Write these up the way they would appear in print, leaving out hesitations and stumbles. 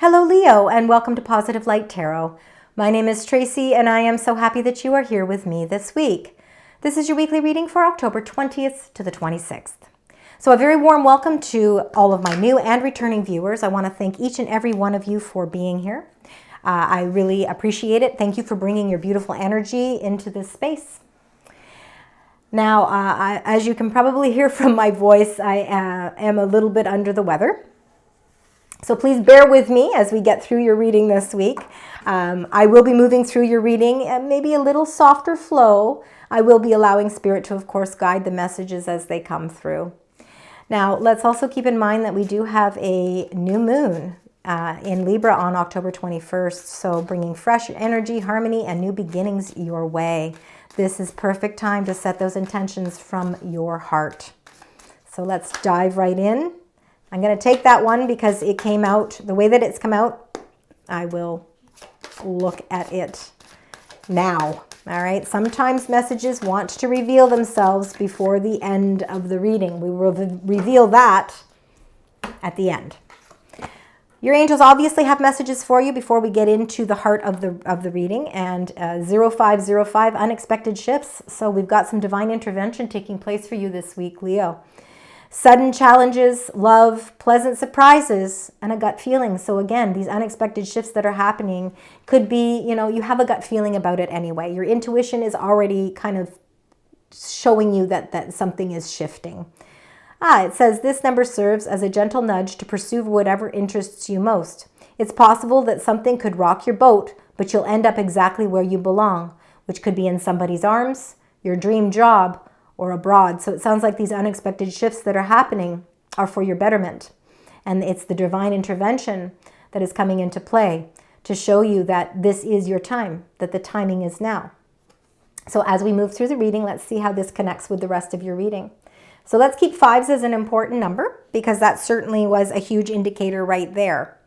Hello Leo, and welcome to Positive Light Tarot. My name is Tracy and I am so happy that you are here with me this week. This is your weekly reading for October 20th to the 26th. So a very warm welcome to all of my new and returning viewers. I want to thank each and every one of you for being here. I really appreciate it. Thank you for bringing your beautiful energy into this space. Now, as you can probably hear from my voice, I am a little bit under the weather. So please bear with me as we get through your reading this week. I will be moving through your reading at maybe a little softer flow. I will be allowing Spirit to, of course, guide the messages as they come through. Now, let's also keep in mind that we do have a new moon in Libra on October 21st. So bringing fresh energy, harmony, and new beginnings your way. This is perfect time to set those intentions from your heart. So let's dive right in. I'm going to take that one because it came out the way that it's come out. I will look at it now. All right. Sometimes messages want to reveal themselves before the end of the reading. We will reveal that at the end. Your angels obviously have messages for you before we get into the heart of the reading. And 0505, unexpected shifts. So we've got some divine intervention taking place for you this week, Leo. Sudden challenges, love, pleasant surprises, and a gut feeling. So again, these unexpected shifts that are happening could be, you have a gut feeling about it anyway. Your intuition is already kind of showing you that something is shifting. It says this number serves as a gentle nudge to pursue whatever interests you most. It's possible that something could rock your boat, but you'll end up exactly where you belong, which could be in somebody's arms, your dream job, or abroad. So it sounds like these unexpected shifts that are happening are for your betterment. And it's the divine intervention that is coming into play to show you that this is your time, that the timing is now. So as we move through the reading, let's see how this connects with the rest of your reading. So let's keep fives as an important number because that certainly was a huge indicator right there.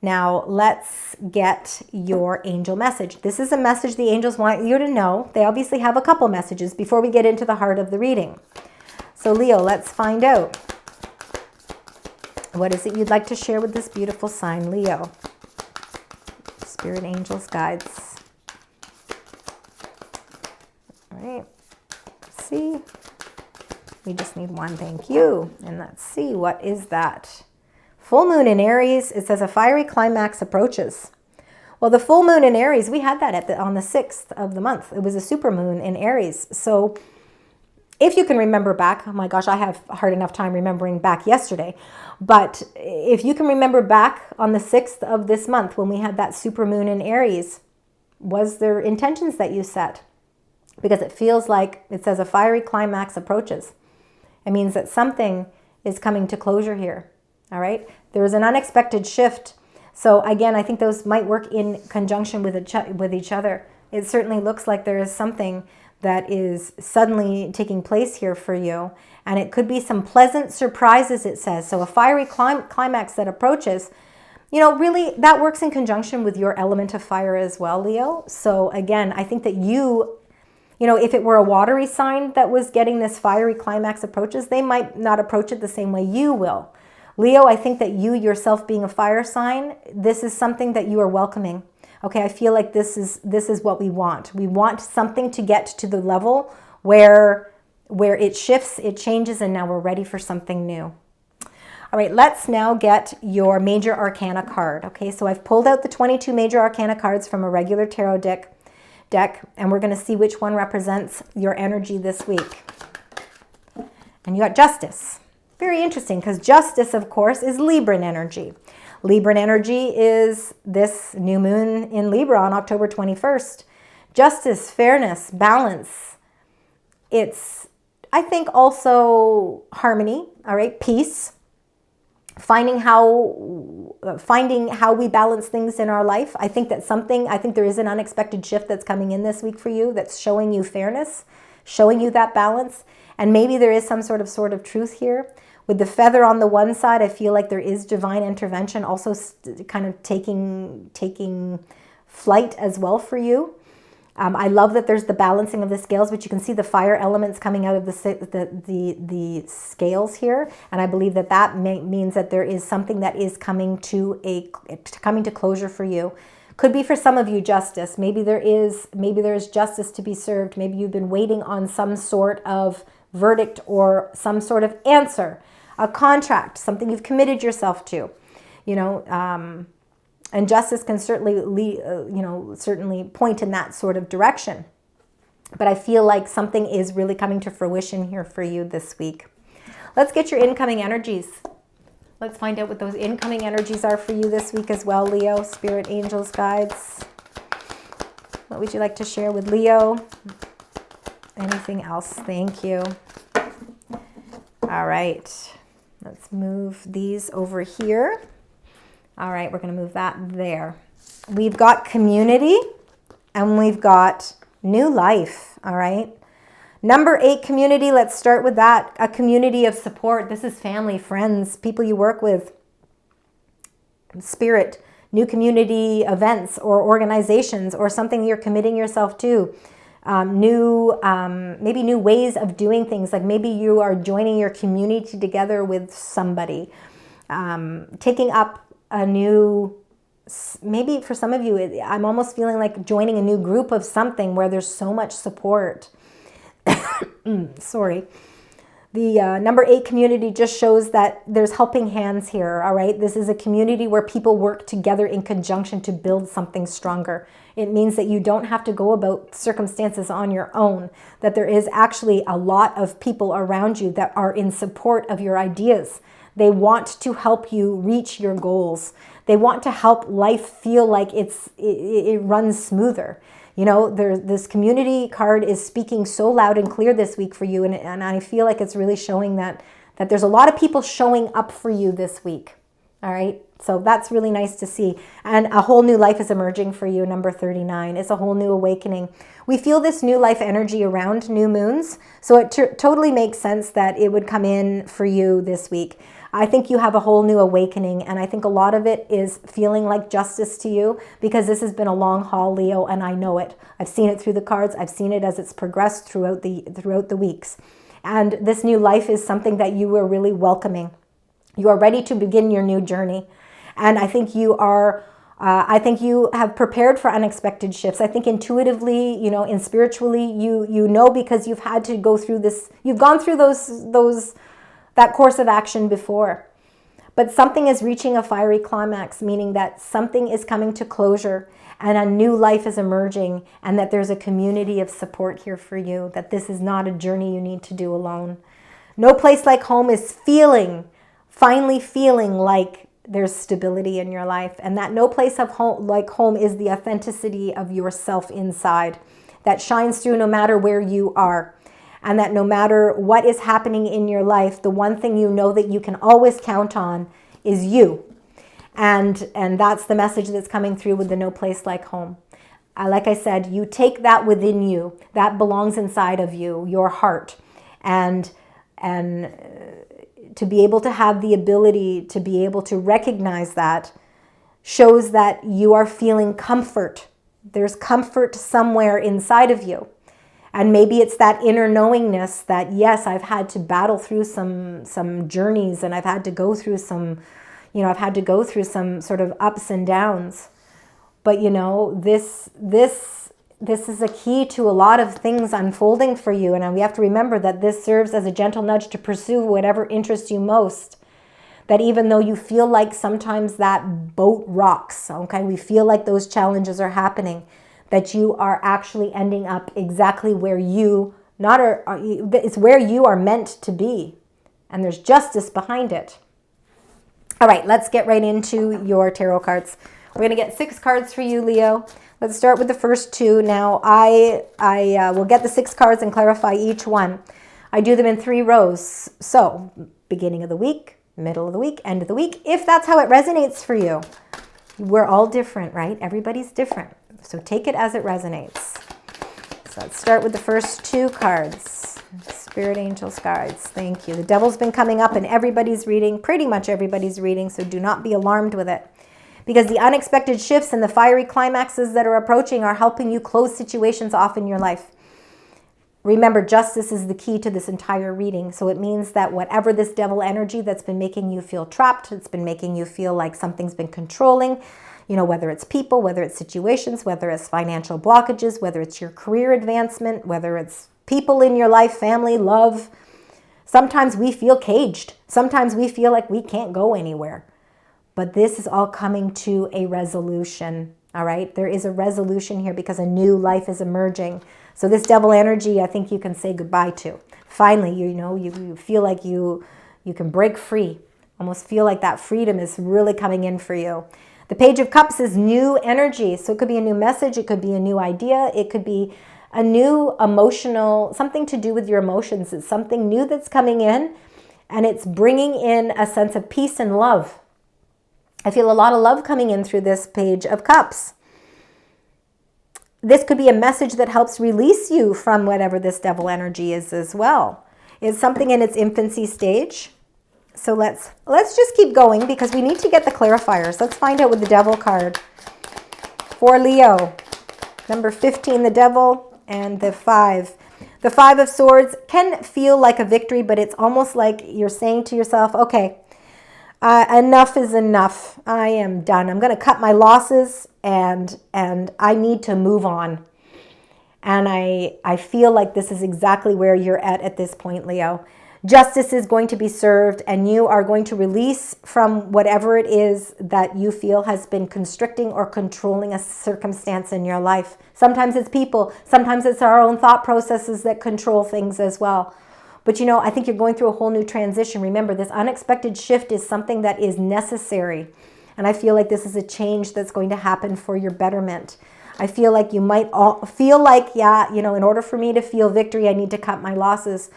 Now, let's get your angel message. This is a message the angels want you to know. They obviously have a couple messages before we get into the heart of the reading. So, Leo, let's find out. What is it you'd like to share with this beautiful sign, Leo? Spirit, angels, guides. All right. Let's see. We just need one. Thank you. And let's see. What is that? Full moon in Aries, it says a fiery climax approaches. Well, the full moon in Aries, we had that on the 6th of the month. It was a super moon in Aries. So if you can remember back, oh my gosh, I have a hard enough time remembering back yesterday. But if you can remember back on the 6th of this month when we had that super moon in Aries, was there intentions that you set? Because it feels like it says a fiery climax approaches. It means that something is coming to closure here. All right. There is an unexpected shift. So again, I think those might work in conjunction with each other. It certainly looks like there is something that is suddenly taking place here for you. And it could be some pleasant surprises, it says. So a fiery climax that approaches, really that works in conjunction with your element of fire as well, Leo. So again, I think that if it were a watery sign that was getting this fiery climax approaches, they might not approach it the same way you will. Leo, I think that you yourself being a fire sign, this is something that you are welcoming. Okay, I feel like this is what we want. We want something to get to the level where it shifts, it changes, and now we're ready for something new. All right, let's now get your major arcana card. Okay, so I've pulled out the 22 major arcana cards from a regular tarot deck, and we're going to see which one represents your energy this week. And you got Justice. Very interesting because Justice, of course, is Libran energy. Libran energy is this new moon in Libra on October 21st. Justice, fairness, balance. It's, I think, also harmony, all right, peace. Finding how we balance things in our life. I think there is an unexpected shift that's coming in this week for you that's showing you fairness, showing you that balance. And maybe there is some sort of truth here. With the feather on the one side, I feel like there is divine intervention also kind of taking flight as well for you. I love that there's the balancing of the scales, but you can see the fire elements coming out of the scales here. And I believe that that means that there is something that is coming to closure for you. Could be for some of you justice. Maybe there is justice to be served. Maybe you've been waiting on some sort of verdict or some sort of answer, a contract, something you've committed yourself to, you know, and justice can certainly certainly point in that sort of direction. But I feel like something is really coming to fruition here for you this week. Let's get your incoming energies. Let's find out what those incoming energies are for you this week as well, Leo. Spirit, angels, guides. What would you like to share with Leo? Anything else? Thank you. All right. Let's move these over here. All right, we're going to move that there. We've got community and we've got new life, all right? Number 8, community. Let's start with that. A community of support. This is family, friends, people you work with. Spirit, new community events or organizations or something you're committing yourself to. Maybe new ways of doing things. Like maybe you are joining your community together with somebody. Taking up a new, maybe for some of you, I'm almost feeling like joining a new group of something where there's so much support. Sorry. The number 8 community just shows that there's helping hands here, all right? This is a community where people work together in conjunction to build something stronger. It means that you don't have to go about circumstances on your own, that there is actually a lot of people around you that are in support of your ideas. They want to help you reach your goals. They want to help life feel like it runs smoother. You know, this community card is speaking so loud and clear this week for you. And I feel like it's really showing that there's a lot of people showing up for you this week. All right. So that's really nice to see. And a whole new life is emerging for you, number 39. It's a whole new awakening. We feel this new life energy around new moons. So it totally makes sense that it would come in for you this week. I think you have a whole new awakening, and I think a lot of it is feeling like justice to you because this has been a long haul, Leo, and I know it. I've seen it through the cards. I've seen it as it's progressed throughout the weeks. And this new life is something that you are really welcoming. You are ready to begin your new journey. And I think you are, I think you have prepared for unexpected shifts. I think intuitively, you know, and spiritually, you know, because you've had to go through this, you've gone through that course of action before. But something is reaching a fiery climax, meaning that something is coming to closure and a new life is emerging, and that there's a community of support here for you, that this is not a journey you need to do alone. No place like home is finally feeling like there's stability in your life, and that no place like home is the authenticity of yourself inside that shines through no matter where you are. And that no matter what is happening in your life, the one thing you know that you can always count on is you. And that's the message that's coming through with the no place like home. Like I said, you take that within you. That belongs inside of you, your heart. And to be able to have the ability to be able to recognize that shows that you are feeling comfort. There's comfort somewhere inside of you. And maybe it's that inner knowingness that, yes, I've had to battle through some journeys, and I've had to go through some sort of ups and downs. But, you know, this is a key to a lot of things unfolding for you. And we have to remember that this serves as a gentle nudge to pursue whatever interests you most. That even though you feel like sometimes that boat rocks, okay, we feel like those challenges are happening, that you are actually ending up exactly where it's where you are meant to be. And there's justice behind it. All right, let's get right into your tarot cards. We're going to get 6 cards for you, Leo. Let's start with the first 2. Now, I will get the 6 cards and clarify each one. I do them in 3 rows. So, beginning of the week, middle of the week, end of the week, if that's how it resonates for you. We're all different, right? Everybody's different. So take it as it resonates. So let's start with the first 2 cards. Spirit, angels, guides. Thank you. The devil's been coming up in everybody's reading, pretty much everybody's reading, so do not be alarmed with it. because the unexpected shifts and the fiery climaxes that are approaching are helping you close situations off in your life. Remember, justice is the key to this entire reading. So it means that whatever this devil energy that's been making you feel trapped, it's been making you feel like something's been controlling, you know, whether it's people, whether it's situations, whether it's financial blockages, whether it's your career advancement, whether it's people in your life, family, love. Sometimes we feel caged. Sometimes we feel like we can't go anywhere. But this is all coming to a resolution, all right? There is a resolution here because a new life is emerging. So this devil energy, I think you can say goodbye to. Finally, you feel like you can break free. Almost feel like that freedom is really coming in for you. The Page of Cups is new energy. So it could be a new message. It could be a new idea. It could be a new emotional, something to do with your emotions. It's something new that's coming in, and it's bringing in a sense of peace and love. I feel a lot of love coming in through this Page of Cups. This could be a message that helps release you from whatever this devil energy is as well. It's something in its infancy stage. So let's just keep going because we need to get the clarifiers. Let's find out with the devil card. For Leo, number 15, the devil, and the 5. The 5 of Swords can feel like a victory, but it's almost like you're saying to yourself, okay, enough is enough. I am done. I'm going to cut my losses and I need to move on. And I feel like this is exactly where you're at this point, Leo. Justice is going to be served and you are going to release from whatever it is that you feel has been constricting or controlling a circumstance in your life. Sometimes it's people. Sometimes it's our own thought processes that control things as well. But you know, I think you're going through a whole new transition. Remember, this unexpected shift is something that is necessary. And I feel like this is a change that's going to happen for your betterment. I feel like you might feel like, yeah, in order for me to feel victory, I need to cut my losses.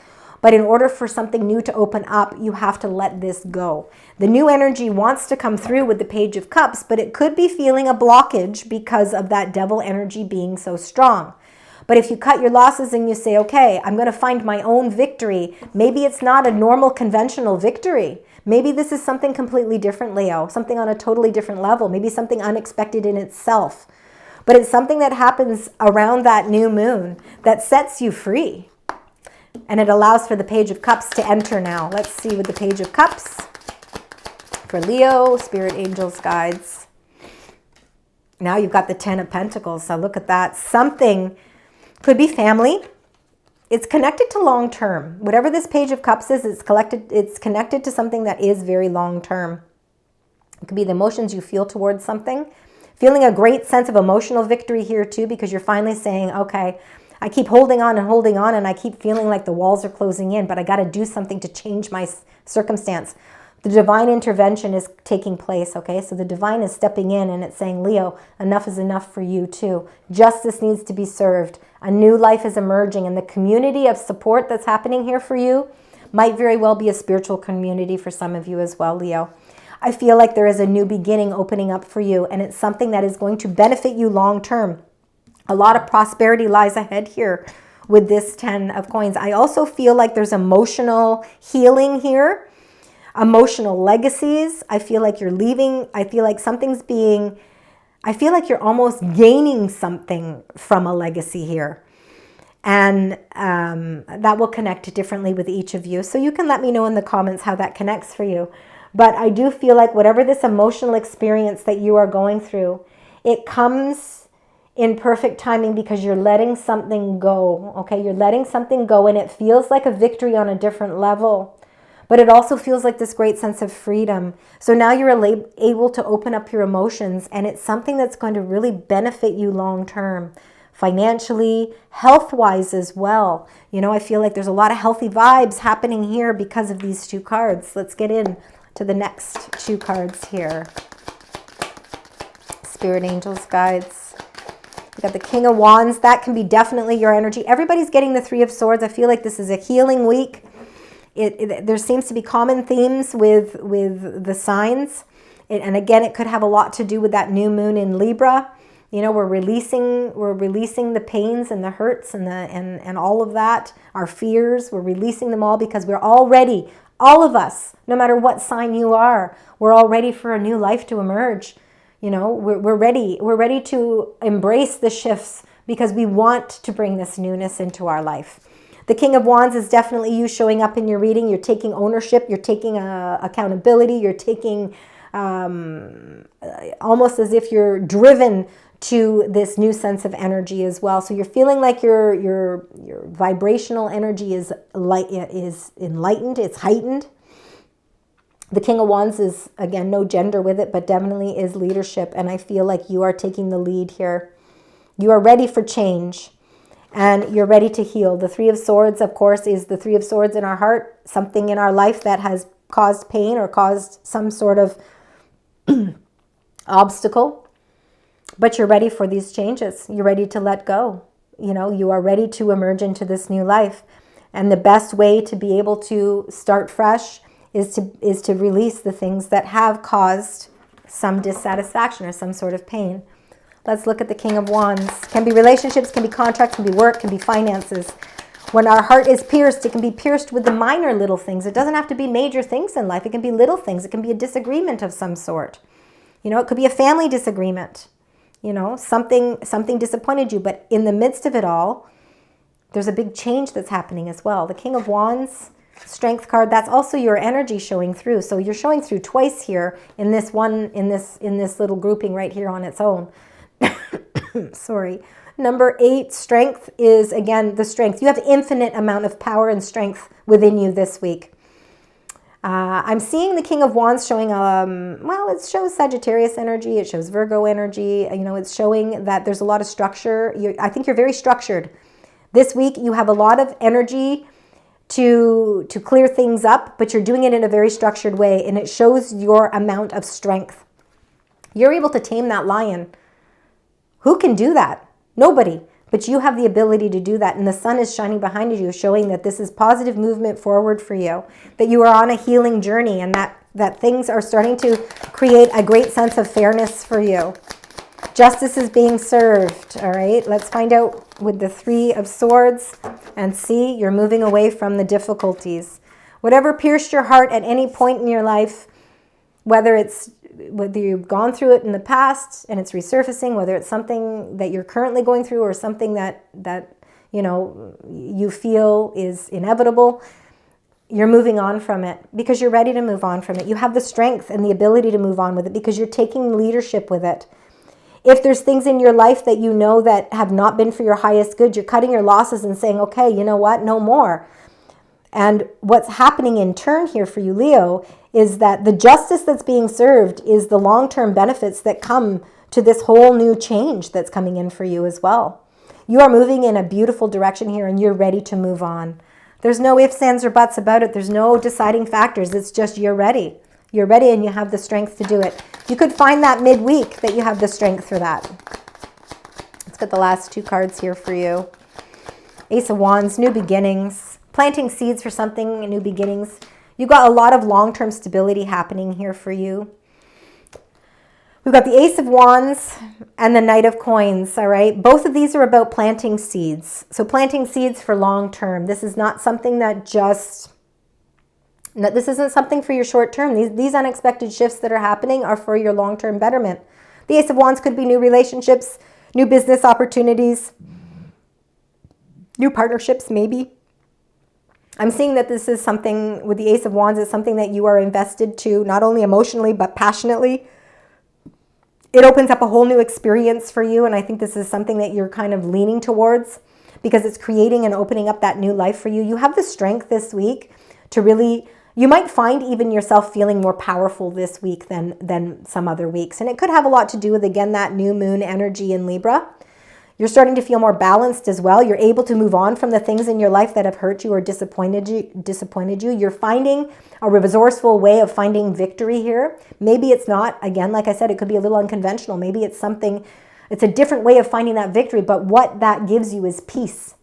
But in order for something new to open up, you have to let this go. The new energy wants to come through with the Page of Cups, but it could be feeling a blockage because of that devil energy being so strong. But if you cut your losses and you say, okay, I'm going to find my own victory, maybe it's not a normal conventional victory. Maybe this is something completely different, Leo, something on a totally different level, maybe something unexpected in itself. But it's something that happens around that new moon that sets you free. And it allows for the Page of Cups to enter now. Let's see with the Page of Cups for Leo, Spirit, Angels, Guides. Now you've got the 10 of Pentacles. So look at that. Something could be family. It's connected to long term. Whatever this Page of Cups is, it's connected to something that is very long term. It could be the emotions you feel towards something. Feeling a great sense of emotional victory here too, because you're finally saying, okay, I keep holding on and I keep feeling like the walls are closing in, but I got to do something to change my circumstance. The divine intervention is taking place, okay? So the divine is stepping in and it's saying, Leo, enough is enough for you too. Justice needs to be served. A new life is emerging, and the community of support that's happening here for you might very well be a spiritual community for some of you as well, Leo. I feel like there is a new beginning opening up for you, and it's something that is going to benefit you long term. A lot of prosperity lies ahead here with this 10 of coins. I also feel like there's emotional healing here, emotional legacies. I feel like you're leaving. I feel like I feel like you're almost gaining something from a legacy here. And that will connect differently with each of you. So you can let me know in the comments how that connects for you. But I do feel like whatever this emotional experience that you are going through, it comes in perfect timing because you're letting something go, okay? You're letting something go, and it feels like a victory on a different level. But it also feels like this great sense of freedom. So now you're able to open up your emotions, and it's something that's going to really benefit you long term. Financially, health-wise as well. I feel like there's a lot of healthy vibes happening here because of these two cards. Let's get in to the next two cards here. Spirit, Angels, Guides. We got the King of Wands. That can be definitely your energy. Everybody's getting the Three of Swords. I feel like this is a healing week. There seems to be common themes with the signs. And again, it could have a lot to do with that new moon in Libra. We're releasing the pains and the hurts and all of that, our fears. We're releasing them all because we're all ready. All of us, no matter what sign you are, we're all ready for a new life to emerge. You know, we're ready. We're ready to embrace the shifts because we want to bring this newness into our life. The King of Wands is definitely you showing up in your reading. You're taking ownership. You're taking accountability. You're taking almost as if you're driven to this new sense of energy as well. So you're feeling like your vibrational energy is enlightened. It's heightened. The King of Wands is, again, no gender with it, but definitely is leadership. And I feel like you are taking the lead here. You are ready for change and you're ready to heal. The Three of Swords, of course, is the Three of Swords in our heart, something in our life that has caused pain or caused some sort of obstacle. But you're ready for these changes. You're ready to let go. You know, you are ready to emerge into this new life. And the best way to be able to start fresh is to release the things that have caused some dissatisfaction or some sort of pain. Let's look at the King of Wands. Can be relationships, can be contracts, can be work, can be finances. When our heart is pierced, it can be pierced with the minor little things. It doesn't have to be major things in life. It can be little things. It can be a disagreement of some sort. You know, it could be a family disagreement. You know, something disappointed you. But in the midst of it all, there's a big change that's happening as well. The King of Wands, Strength card, that's also your energy showing through. So you're showing through twice here in this little grouping right here on its own. Sorry. Number 8, Strength, is again the strength. You have infinite amount of power and strength within you this week. I'm seeing the King of Wands showing, well, it shows Sagittarius energy. It shows Virgo energy. You know, it's showing that there's a lot of structure. I think you're very structured. This week you have a lot of energy to clear things up, but you're doing it in a very structured way, and it shows your amount of strength. You're able to tame that lion. Who can do that? Nobody. But you have the ability to do that, and the sun is shining behind you, showing that this is positive movement forward for you, that you are on a healing journey, and that things are starting to create a great sense of fairness for you. Justice is being served, all right? Let's find out with the Three of Swords and see you're moving away from the difficulties. Whatever pierced your heart at any point in your life, whether you've gone through it in the past and it's resurfacing, whether it's something that you're currently going through or something that you know you feel is inevitable, you're moving on from it because you're ready to move on from it. You have the strength and the ability to move on with it because you're taking leadership with it. If there's things in your life that you know that have not been for your highest good, you're cutting your losses and saying, okay, you know what, no more. And what's happening in turn here for you, Leo, is that the justice that's being served is the long-term benefits that come to this whole new change that's coming in for you as well. You are moving in a beautiful direction here and you're ready to move on. There's no ifs, ands, or buts about it. There's no deciding factors. It's just you're ready. You're ready and you have the strength to do it. You could find that midweek that you have the strength for that. Let's get the last 2 cards here for you. Ace of Wands, new beginnings. Planting seeds for something, new beginnings. You've got a lot of long-term stability happening here for you. We've got the Ace of Wands and the Knight of Coins, all right? Both of these are about planting seeds. So planting seeds for long-term. This is not something that just... No, this isn't something for your short term. These unexpected shifts that are happening are for your long-term betterment. The Ace of Wands could be new relationships, new business opportunities, new partnerships maybe. I'm seeing that this is something, with the Ace of Wands, it's something that you are invested to, not only emotionally, but passionately. It opens up a whole new experience for you, and I think this is something that you're kind of leaning towards because it's creating and opening up that new life for you. You have the strength this week to really... You might find even yourself feeling more powerful this week than some other weeks. And it could have a lot to do with, again, that new moon energy in Libra. You're starting to feel more balanced as well. You're able to move on from the things in your life that have hurt you or disappointed you. You're finding a resourceful way of finding victory here. Maybe it's not, again, like I said, it could be a little unconventional. Maybe it's a different way of finding that victory. But what that gives you is peace.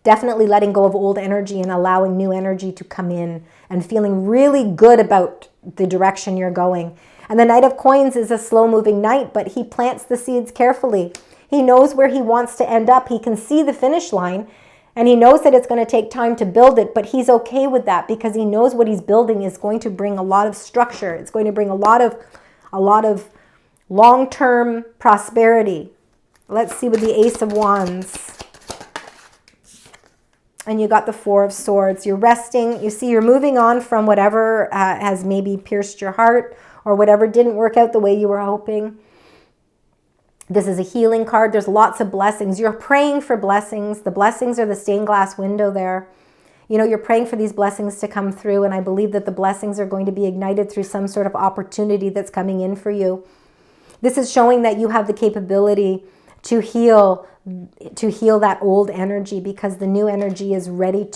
Definitely letting go of old energy and allowing new energy to come in and feeling really good about the direction you're going. And the Knight of Coins is a slow-moving knight, but he plants the seeds carefully. He knows where he wants to end up. He can see the finish line, and he knows that it's going to take time to build it, but he's okay with that because he knows what he's building is going to bring a lot of structure. It's going to bring a lot of long-term prosperity. Let's see with the Ace of Wands. And you got the Four of Swords. You're resting. You see, you're moving on from whatever has maybe pierced your heart or whatever didn't work out the way you were hoping. This is a healing card. There's lots of blessings. You're praying for blessings. The blessings are the stained glass window there. You know, you're praying for these blessings to come through, and I believe that the blessings are going to be ignited through some sort of opportunity that's coming in for you. This is showing that you have the capability to heal that old energy, because the new energy is ready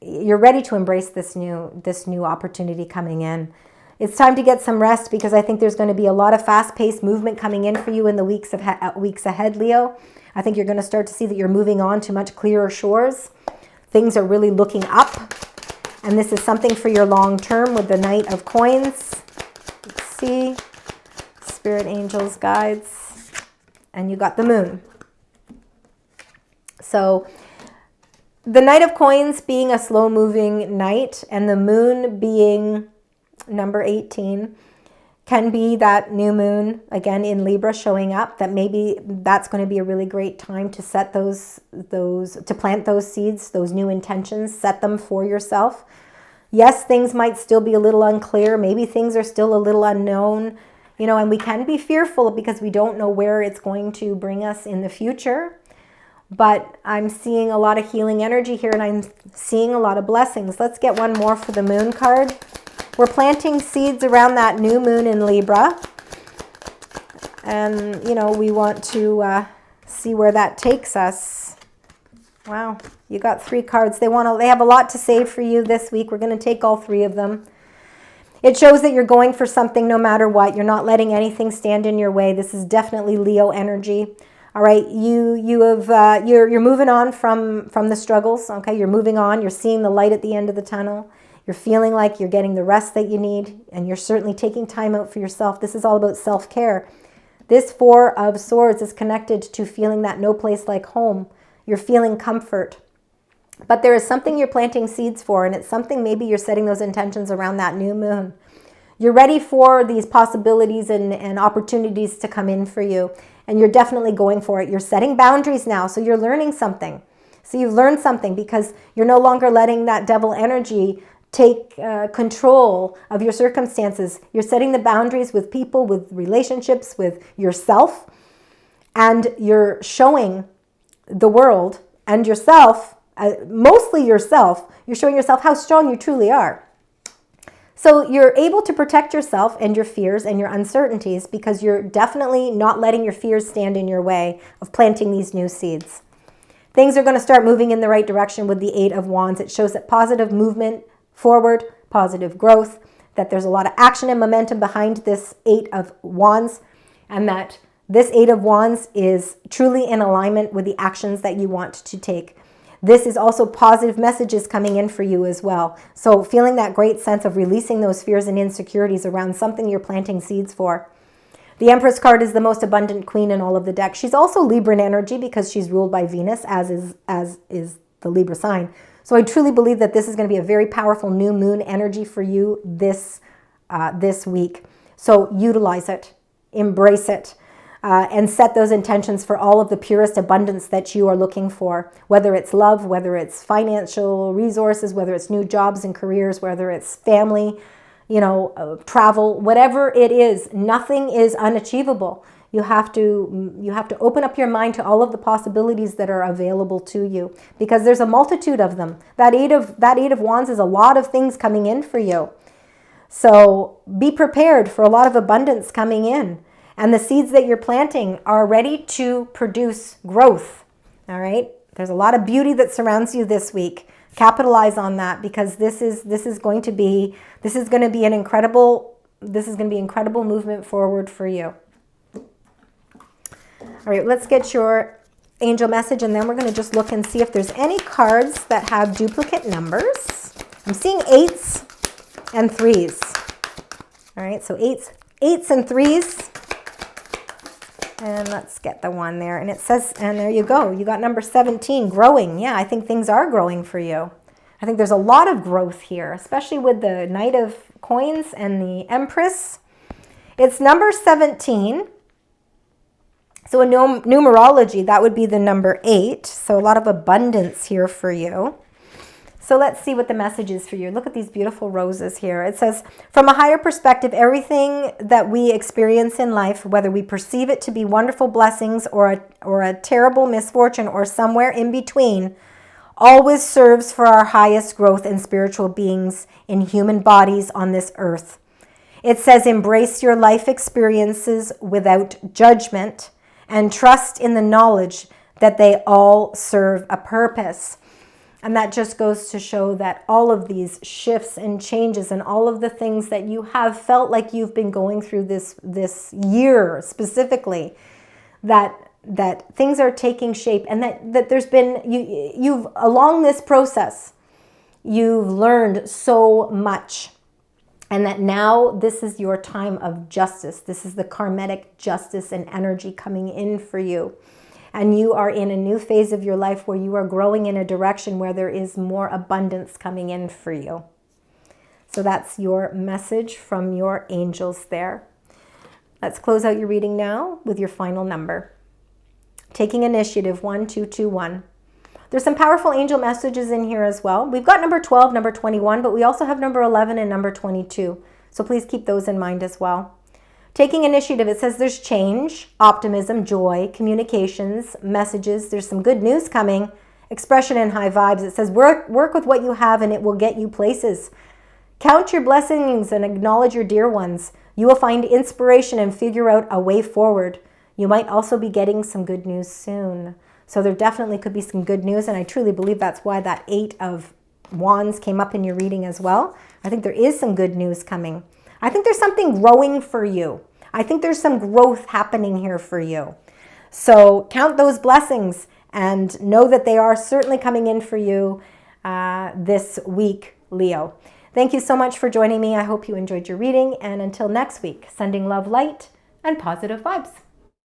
you're ready to embrace this new opportunity coming in. It's time to get some rest, because I think there's going to be a lot of fast-paced movement coming in for you in the weeks ahead, Leo. I think you're going to start to see that you're moving on to much clearer shores. Things are really looking up, and this is something for your long term with the Knight of Coins. Let's see, spirit, angels, guides, and you got the Moon. So the Knight of Coins being a slow-moving knight, and the Moon being number 18, can be that new moon again in Libra showing up, that maybe that's going to be a really great time to set to plant those seeds, those new intentions, set them for yourself. Yes, things might still be a little unclear. Maybe things are still a little unknown, you know, and we can be fearful because we don't know where it's going to bring us in the future. But I'm seeing a lot of healing energy here, and I'm seeing a lot of blessings. Let's get one more for the Moon card. We're planting seeds around that new moon in Libra. And, you know, we want to see where that takes us. Wow, you got 3 cards. They have a lot to say for you this week. We're going to take all 3 of them. It shows that you're going for something no matter what. You're not letting anything stand in your way. This is definitely Leo energy. All right, you're moving on from the struggles. Okay, you're moving on. You're seeing the light at the end of the tunnel. You're feeling like you're getting the rest that you need, and you're certainly taking time out for yourself. This is all about self-care. This Four of Swords is connected to feeling that no place like home. You're feeling comfort. But there is something you're planting seeds for, and it's something maybe you're setting those intentions around that new moon. You're ready for these possibilities and opportunities to come in for you, and you're definitely going for it. You're setting boundaries now, so you're learning something. So you've learned something because you're no longer letting that devil energy take control of your circumstances. You're setting the boundaries with people, with relationships, with yourself, and you're showing the world and yourself, mostly yourself, you're showing yourself how strong you truly are. So you're able to protect yourself and your fears and your uncertainties because you're definitely not letting your fears stand in your way of planting these new seeds. Things are going to start moving in the right direction with the Eight of Wands. It shows that positive movement forward, positive growth, that there's a lot of action and momentum behind this Eight of Wands, and that this Eight of Wands is truly in alignment with the actions that you want to take. This is also positive messages coming in for you as well. So feeling that great sense of releasing those fears and insecurities around something you're planting seeds for. The Empress card is the most abundant queen in all of the deck. She's also Libran energy because she's ruled by Venus, as is the Libra sign. So I truly believe that this is going to be a very powerful new moon energy for you this week. So utilize it, embrace it, and set those intentions for all of the purest abundance that you are looking for, whether it's love, whether it's financial resources, whether it's new jobs and careers, whether it's family, travel, whatever it is. Nothing is unachievable. You have to open up your mind to all of the possibilities that are available to you, because there's a multitude of them. That eight of Wands is a lot of things coming in for you. So be prepared for a lot of abundance coming in. And the seeds that you're planting are ready to produce growth. All right? There's a lot of beauty that surrounds you this week. Capitalize on that, because this is going to be an incredible movement forward for you. All right, let's get your angel message, and then we're going to just look and see if there's any cards that have duplicate numbers. I'm seeing 8s and 3s. All right, so 8s and 3s. And let's get the one there. And it says, and there you go. You got number 17, growing. Yeah, I think things are growing for you. I think there's a lot of growth here, especially with the Knight of Coins and the Empress. It's number 17. So in numerology, that would be the number 8. So a lot of abundance here for you. So let's see what the message is for you. Look at these beautiful roses here. It says, from a higher perspective, everything that we experience in life, whether we perceive it to be wonderful blessings or a terrible misfortune or somewhere in between, always serves for our highest growth in spiritual beings in human bodies on this earth. It says, embrace your life experiences without judgment and trust in the knowledge that they all serve a purpose. And that just goes to show that all of these shifts and changes and all of the things that you have felt like you've been going through this year specifically, that things are taking shape, and that there's been, you've along this process, you've learned so much. And that now this is your time of justice. This is the karmic justice and energy coming in for you. And you are in a new phase of your life where you are growing in a direction where there is more abundance coming in for you. So that's your message from your angels there. Let's close out your reading now with your final number. Taking initiative, 1221. There's some powerful angel messages in here as well. We've got number 12, number 21, but we also have number 11 and number 22. So please keep those in mind as well. Taking initiative, it says there's change, optimism, joy, communications, messages. There's some good news coming, expression and high vibes. It says work with what you have and it will get you places. Count your blessings and acknowledge your dear ones. You will find inspiration and figure out a way forward. You might also be getting some good news soon. So there definitely could be some good news, and I truly believe that's why that 8 of Wands came up in your reading as well. I think there is some good news coming. I think there's something growing for you. I think there's some growth happening here for you. So count those blessings and know that they are certainly coming in for you this week, Leo. Thank you so much for joining me. I hope you enjoyed your reading, and until next week, sending love, light, and positive vibes.